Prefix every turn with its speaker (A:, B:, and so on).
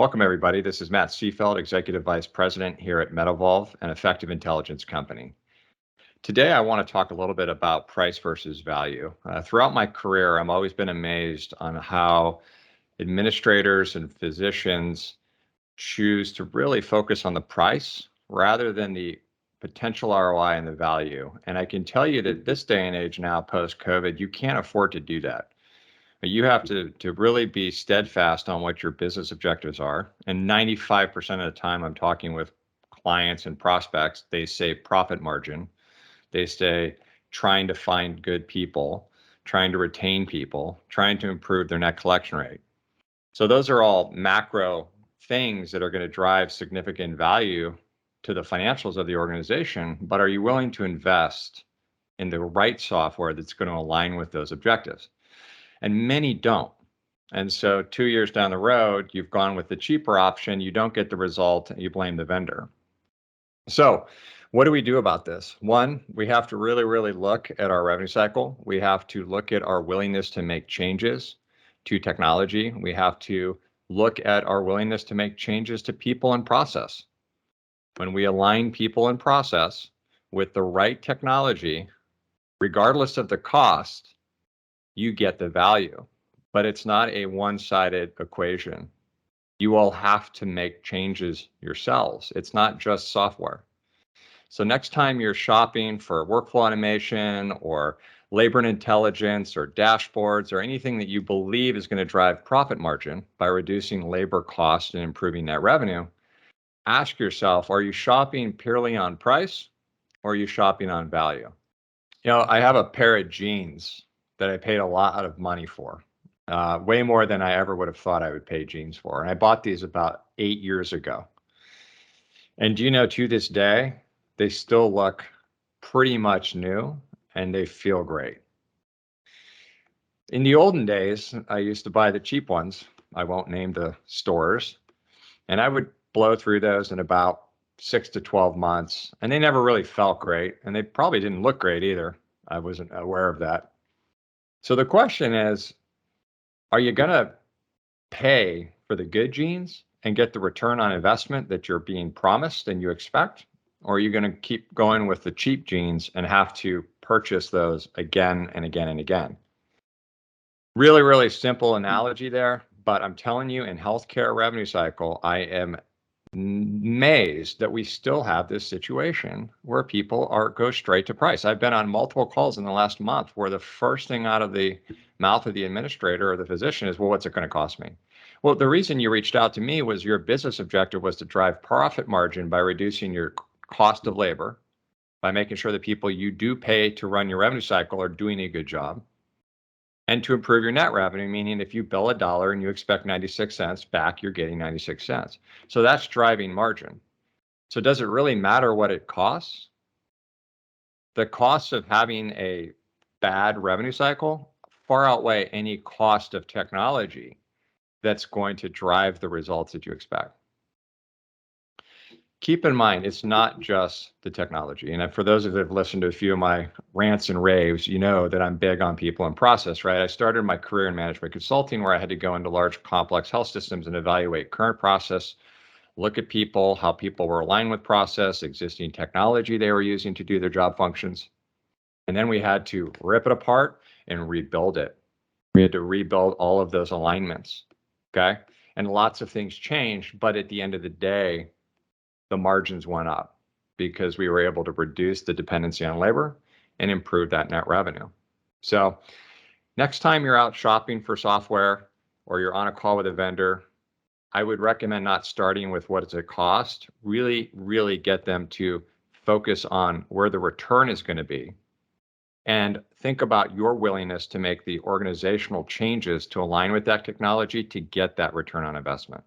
A: Welcome, everybody. This is Matt Seefeld, Executive Vice President here at MedEvolve, an effective intelligence company. Today, I want to talk a little bit about price versus value. Throughout my career, I've always been amazed on how administrators and physicians choose to really focus on the price rather than the potential ROI and the value. And I can tell you that this day and age now, post-COVID, you can't afford to do that. You have to really be steadfast on what your business objectives are. And 95% of the time I'm talking with clients and prospects, they say profit margin. They say trying to find good people, trying to retain people, trying to improve their net collection rate. So those are all macro things that are going to drive significant value to the financials of the organization. But are you willing to invest in the right software that's going to align with those objectives? And many don't. And so 2 years down the road, you've gone with the cheaper option, you don't get the result, and you blame the vendor. So what do we do about this? One, we have to really look at our revenue cycle. We have to look at our willingness to make changes to technology. We have to look at our willingness to make changes to people and process. When we align people and process with the right technology, regardless of the cost, you get the value, but it's not a one-sided equation. You all have to make changes yourselves. It's not just software. So next time you're shopping for workflow automation or labor and intelligence or dashboards or anything that you believe is going to drive profit margin by reducing labor cost and improving net revenue, ask yourself, are you shopping purely on price or are you shopping on value? I have a pair of jeans that I paid a lot of money for, way more than I ever would have thought I would pay jeans for. And I bought these about 8 years ago. And to this day, they still look pretty much new and they feel great. In the olden days, I used to buy the cheap ones. I won't name the stores. And I would blow through those in about 6 to 12 months. And they never really felt great. And they probably didn't look great either. I wasn't aware of that. So the question is, are you going to pay for the good jeans and get the return on investment that you're being promised and you expect? Or are you going to keep going with the cheap jeans and have to purchase those again and again and again? Really simple analogy there, but I'm telling you, in healthcare revenue cycle, I am amazed that we still have this situation where people go straight to price. I've been on multiple calls in the last month where the first thing out of the mouth of the administrator or the physician is, well, what's it going to cost me? Well, the reason you reached out to me was your business objective was to drive profit margin by reducing your cost of labor, by making sure the people you do pay to run your revenue cycle are doing a good job, and to improve your net revenue, meaning if you bill $1 and you expect 96 cents back, you're getting 96 cents. So that's driving margin. So does it really matter what it costs? The costs of having a bad revenue cycle far outweigh any cost of technology that's going to drive the results that you expect. Keep in mind, it's not just the technology. And for those of you that have listened to a few of my rants and raves, you know that I'm big on people and process, right? I started my career in management consulting where I had to go into large, complex health systems and evaluate current process, look at people, how people were aligned with process, existing technology they were using to do their job functions. And then we had to rip it apart and rebuild it. We had to rebuild all of those alignments, okay? And lots of things changed, but at the end of the day, the margins went up because we were able to reduce the dependency on labor and improve that net revenue. So next time you're out shopping for software or you're on a call with a vendor, I would recommend not starting with what it's a cost. Really get them to focus on where the return is going to be and think about your willingness to make the organizational changes to align with that technology to get that return on investment.